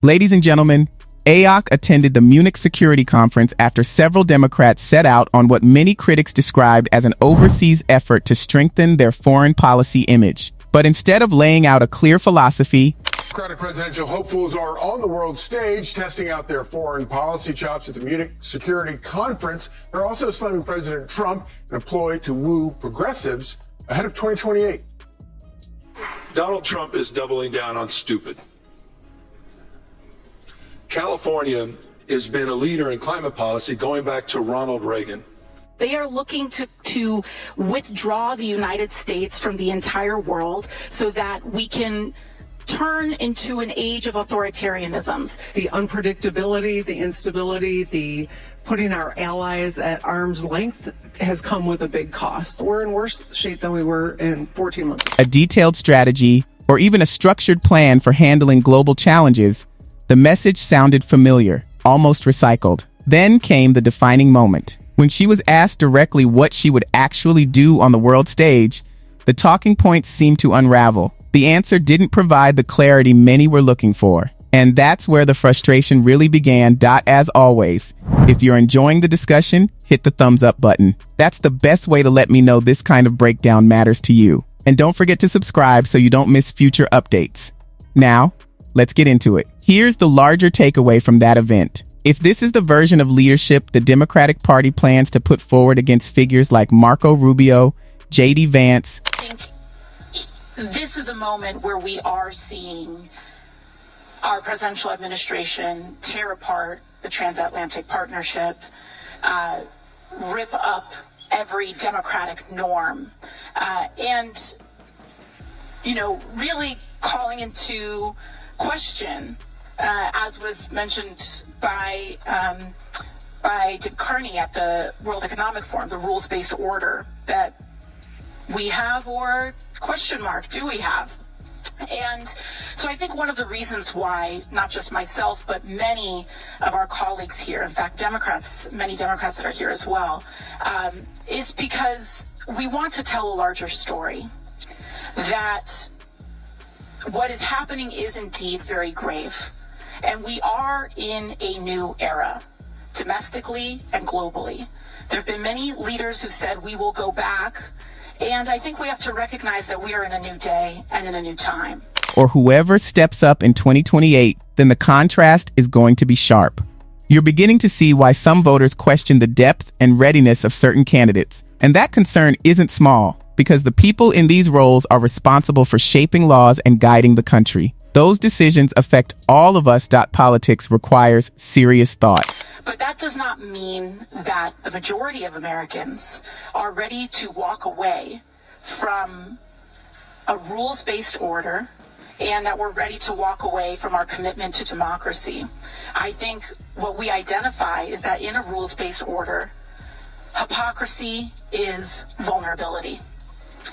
Ladies and gentlemen, AOC attended the Munich Security Conference after several Democrats set out on what many critics described as an overseas effort to strengthen their foreign policy image. But instead of laying out a clear philosophy, Democratic presidential hopefuls are on the world stage testing out their foreign policy chops at the Munich Security Conference. They're also slamming President Trump in a ploy to woo progressives ahead of 2028. Donald Trump is doubling down on stupid. California has been a leader in climate policy going back to Ronald Reagan. They are looking to withdraw the United States from the entire world so that we can turn into an age of authoritarianisms. The unpredictability, the instability, the putting our allies at arm's length has come with a big cost. We're in worse shape than we were in 14 months ago. A detailed strategy, or even a structured plan for handling global challenges, the message sounded familiar, almost recycled. Then came the defining moment. When she was asked directly what she would actually do on the world stage, the talking points seemed to unravel. The answer didn't provide the clarity many were looking for. And that's where the frustration really began. As always, if you're enjoying the discussion, hit the thumbs up button. That's the best way to let me know this kind of breakdown matters to you. And don't forget to subscribe so you don't miss future updates. Now, let's get into it. Here's the larger takeaway from that event. If this is the version of leadership the Democratic Party plans to put forward against figures like Marco Rubio, J.D. Vance, I think this is a moment where we are seeing our presidential administration tear apart the transatlantic partnership, rip up every democratic norm, and, really calling into question, as was mentioned by Dick Carney at the World Economic Forum, the rules-based order that we have, or question mark, do we have? And so I think one of the reasons why, not just myself, but many of our colleagues here, in fact, many Democrats that are here as well, is because we want to tell a larger story, that what is happening is indeed very grave. And we are in a new era, domestically and globally. There have been many leaders who said we will go back. And I think we have to recognize that we are in a new day and in a new time. Or whoever steps up in 2028, then the contrast is going to be sharp. You're beginning to see why some voters question the depth and readiness of certain candidates. And that concern isn't small, because the people in these roles are responsible for shaping laws and guiding the country. Those decisions affect all of us. Politics requires serious thought. But that does not mean that the majority of Americans are ready to walk away from a rules-based order and that we're ready to walk away from our commitment to democracy. I think what we identify is that in a rules-based order, hypocrisy is vulnerability.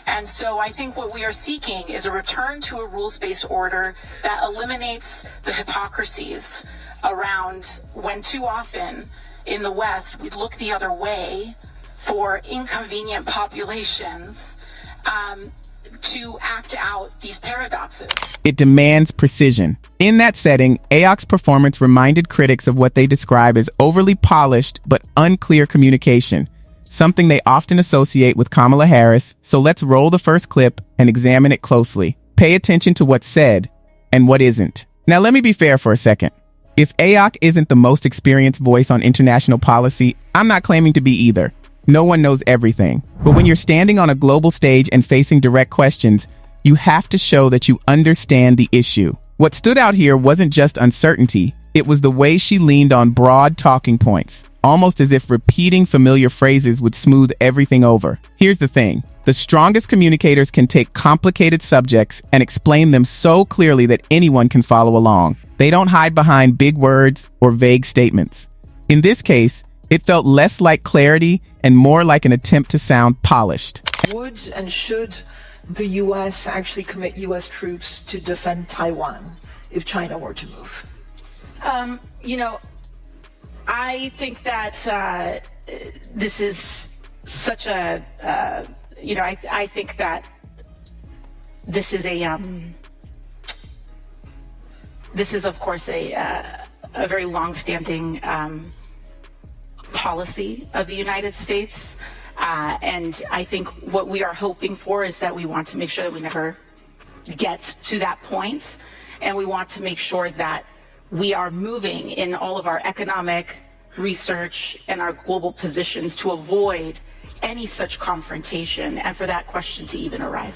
And so I think what we are seeking is a return to a rules-based order that eliminates the hypocrisies around when too often in the West we look the other way for inconvenient populations to act out these paradoxes. It demands precision. In that setting, AOC's performance reminded critics of what they describe as overly polished but unclear communication, something they often associate with Kamala Harris. So let's roll the first clip and examine it closely. Pay attention to what's said and what isn't. Now, let me be fair for a second. If AOC isn't the most experienced voice on international policy, I'm not claiming to be either. No one knows everything. But when you're standing on a global stage and facing direct questions, you have to show that you understand the issue. What stood out here wasn't just uncertainty. It was the way she leaned on broad talking points, almost as if repeating familiar phrases would smooth everything over. Here's the thing. The strongest communicators can take complicated subjects and explain them so clearly that anyone can follow along. They don't hide behind big words or vague statements. In this case, it felt less like clarity and more like an attempt to sound polished. Would and should the U.S. actually commit U.S. troops to defend Taiwan if China were to move? I think that this is such a, I think that this is a This is, of course, a very long-standing policy of the United States. And I think what we are hoping for is that we want to make sure that we never get to that point. And we want to make sure that we are moving in all of our economic research and our global positions to avoid any such confrontation and for that question to even arise.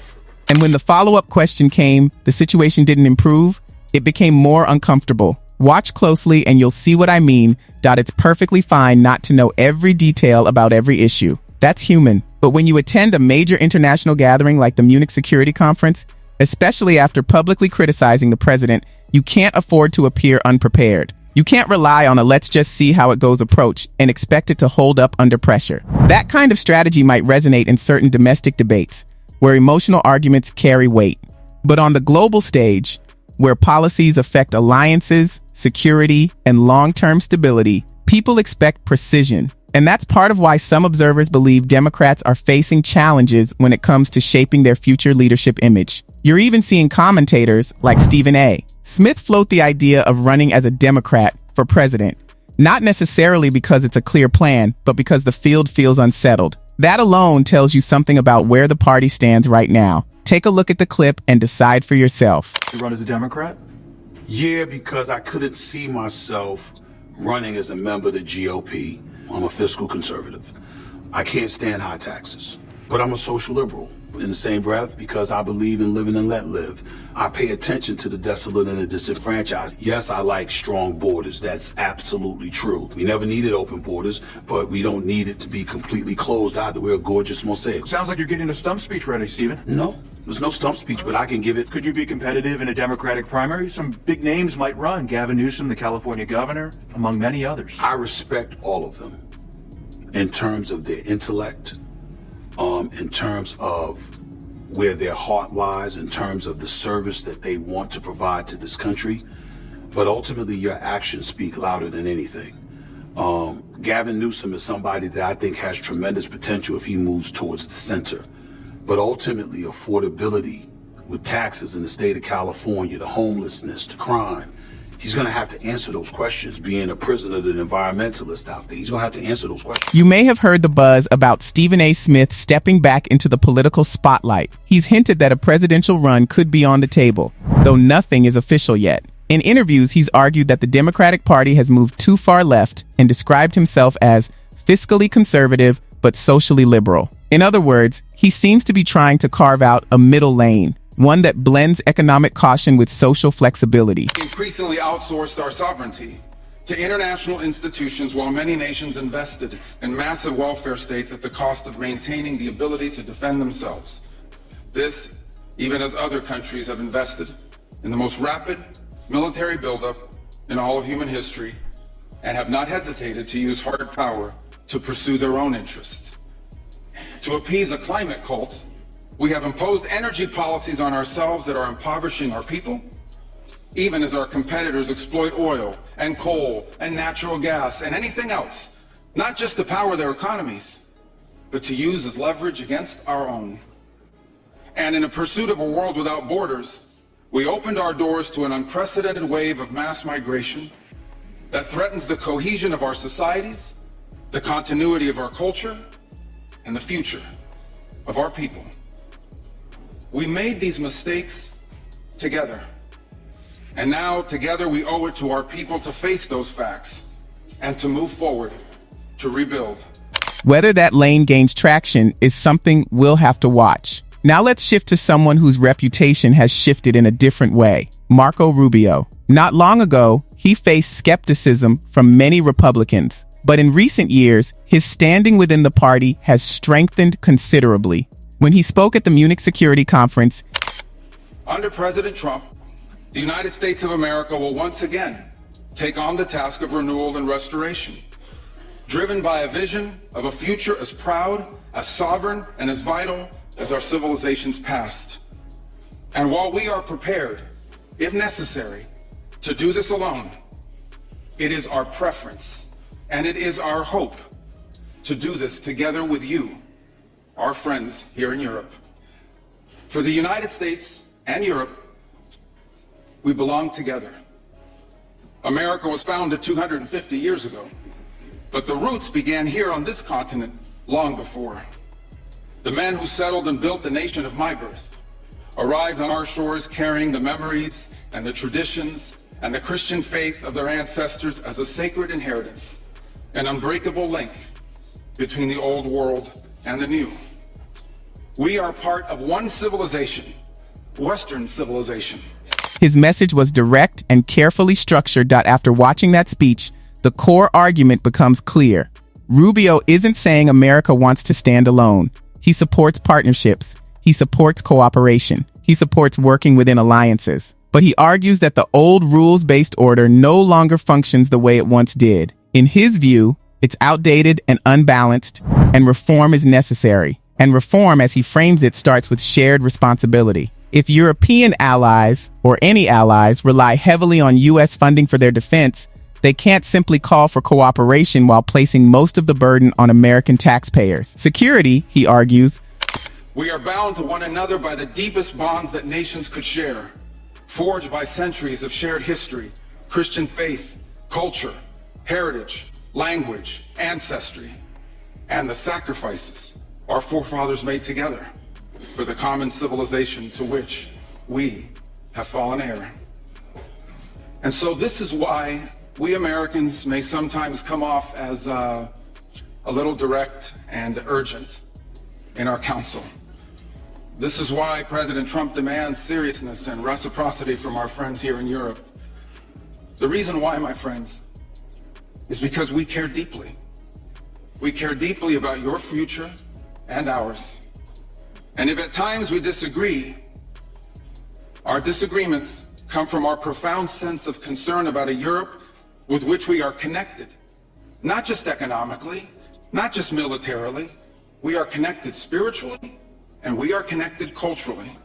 And when the follow-up question came, the situation didn't improve. It became more uncomfortable. Watch closely and you'll see what I mean. It's perfectly fine not to know every detail about every issue. That's human. But when you attend a major international gathering like the Munich Security Conference, especially after publicly criticizing the president, you can't afford to appear unprepared. You can't rely on a let's just see how it goes approach and expect it to hold up under pressure. That kind of strategy might resonate in certain domestic debates, where emotional arguments carry weight. But on the global stage, where policies affect alliances, security, and long-term stability, people expect precision. And that's part of why some observers believe Democrats are facing challenges when it comes to shaping their future leadership image. You're even seeing commentators like Stephen A. Smith float the idea of running as a Democrat for president, not necessarily because it's a clear plan, but because the field feels unsettled. That alone tells you something about where the party stands right now. Take a look at the clip and decide for yourself. You run as a Democrat? Yeah, because I couldn't see myself running as a member of the GOP. I'm a fiscal conservative. I can't stand high taxes, but I'm a social liberal. In the same breath, because I believe in living and let live. I pay attention to the desolate and the disenfranchised. Yes, I like strong borders. That's absolutely true. We never needed open borders, but we don't need it to be completely closed either. We're a gorgeous mosaic. Sounds like you're getting a stump speech ready, Stephen. No, there's no stump speech, but I can give it. Could you be competitive in a Democratic primary? Some big names might run. Gavin Newsom, the California governor, among many others. I respect all of them in terms of their intellect, in terms of where their heart lies, in terms of the service that they want to provide to this country. But ultimately, your actions speak louder than anything. Gavin Newsom is somebody that I think has tremendous potential if he moves towards the center. But ultimately, affordability with taxes in the state of California, the homelessness, the crime, he's going to have to answer those questions, being a prisoner of the environmentalist out there. He's going to have to answer those questions. You may have heard the buzz about Stephen A. Smith stepping back into the political spotlight. He's hinted that a presidential run could be on the table, though nothing is official yet. In interviews, he's argued that the Democratic Party has moved too far left and described himself as fiscally conservative but socially liberal. In other words, he seems to be trying to carve out a middle lane, one that blends economic caution with social flexibility. Increasingly outsourced our sovereignty to international institutions while many nations invested in massive welfare states at the cost of maintaining the ability to defend themselves. This, even as other countries have invested in the most rapid military buildup in all of human history and have not hesitated to use hard power to pursue their own interests. To appease a climate cult, we have imposed energy policies on ourselves that are impoverishing our people, even as our competitors exploit oil and coal and natural gas and anything else, not just to power their economies, but to use as leverage against our own. And in a pursuit of a world without borders, we opened our doors to an unprecedented wave of mass migration that threatens the cohesion of our societies, the continuity of our culture, and the future of our people. We made these mistakes together. And now, together, we owe it to our people to face those facts and to move forward to rebuild. Whether that lane gains traction is something we'll have to watch. Now let's shift to someone whose reputation has shifted in a different way. Marco Rubio. Not long ago, he faced skepticism from many Republicans. But in recent years, his standing within the party has strengthened considerably. When he spoke at the Munich Security Conference, under President Trump, the United States of America will once again take on the task of renewal and restoration, driven by a vision of a future as proud, as sovereign, and as vital as our civilization's past. And while we are prepared, if necessary, to do this alone, it is our preference and it is our hope to do this together with you, our friends here in Europe. For the United States and Europe, we belong together. America was founded 250 years ago, but the roots began here on this continent long before. The men who settled and built the nation of my birth arrived on our shores carrying the memories and the traditions and the Christian faith of their ancestors as a sacred inheritance, an unbreakable link between the old world and the new. We are part of one civilization, Western civilization. His message was direct and carefully structured. After watching that speech, the core argument becomes clear. Rubio isn't saying America wants to stand alone. He supports partnerships. He supports cooperation. He supports working within alliances. But he argues that the old rules-based order no longer functions the way it once did. In his view, it's outdated and unbalanced, and reform is necessary. And reform, as he frames it, starts with shared responsibility. If European allies, or any allies, rely heavily on U.S. funding for their defense, they can't simply call for cooperation while placing most of the burden on American taxpayers. Security, he argues, we are bound to one another by the deepest bonds that nations could share, forged by centuries of shared history, Christian faith, culture, heritage, language, ancestry, and the sacrifices our forefathers made together for the common civilization to which we have fallen heir. And so this is why we Americans may sometimes come off as a little direct and urgent in our counsel. This is why President Trump demands seriousness and reciprocity from our friends here in Europe. The reason why, my friends, is because we care deeply. We care deeply about your future and ours. And if at times we disagree, our disagreements come from our profound sense of concern about a Europe with which we are connected, not just economically, not just militarily. We are connected spiritually, and we are connected culturally.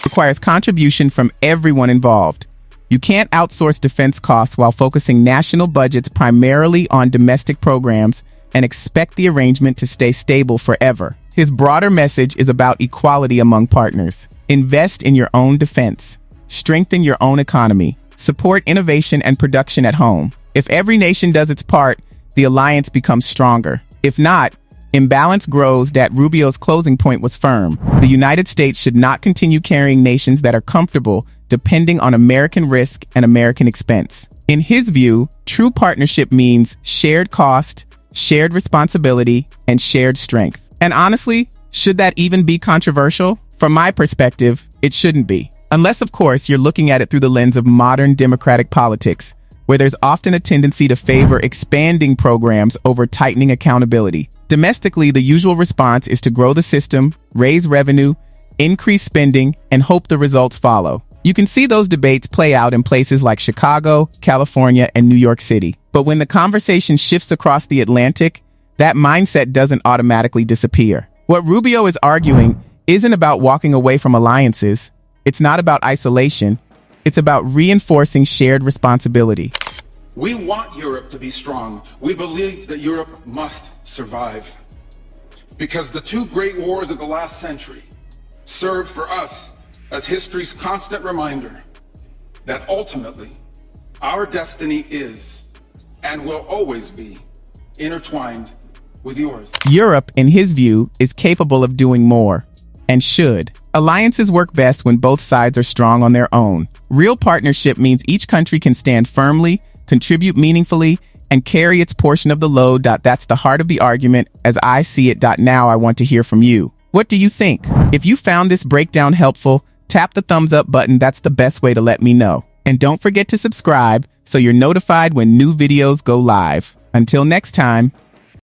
Requires contribution from everyone involved. You can't outsource defense costs while focusing national budgets primarily on domestic programs and expect the arrangement to stay stable forever. His broader message is about equality among partners. Invest in your own defense. Strengthen your own economy. Support innovation and production at home. If every nation does its part, the alliance becomes stronger. If not, imbalance grows. That Rubio's closing point was firm. The United States should not continue carrying nations that are comfortable depending on American risk and American expense. In his view, true partnership means shared cost, shared responsibility, and shared strength. And honestly, should that even be controversial? From my perspective, it shouldn't be. Unless, of course, you're looking at it through the lens of modern democratic politics, where there's often a tendency to favor expanding programs over tightening accountability. Domestically, the usual response is to grow the system, raise revenue, increase spending, and hope the results follow. You can see those debates play out in places like Chicago, California, and New York City. But when the conversation shifts across the Atlantic, that mindset doesn't automatically disappear. What Rubio is arguing isn't about walking away from alliances. It's not about isolation. It's about reinforcing shared responsibility. We want Europe to be strong. We believe that Europe must survive. Because the two great wars of the last century serve for us as history's constant reminder that ultimately our destiny is and will always be intertwined with yours. Europe, in his view, is capable of doing more, and should. Alliances work best when both sides are strong on their own. Real partnership means each country can stand firmly, contribute meaningfully, and carry its portion of the load. That's the heart of the argument as I see it. Now I want to hear from you. What do you think? If you found this breakdown helpful, tap the thumbs up button. That's the best way to let me know. And don't forget to subscribe so you're notified when new videos go live. Until next time.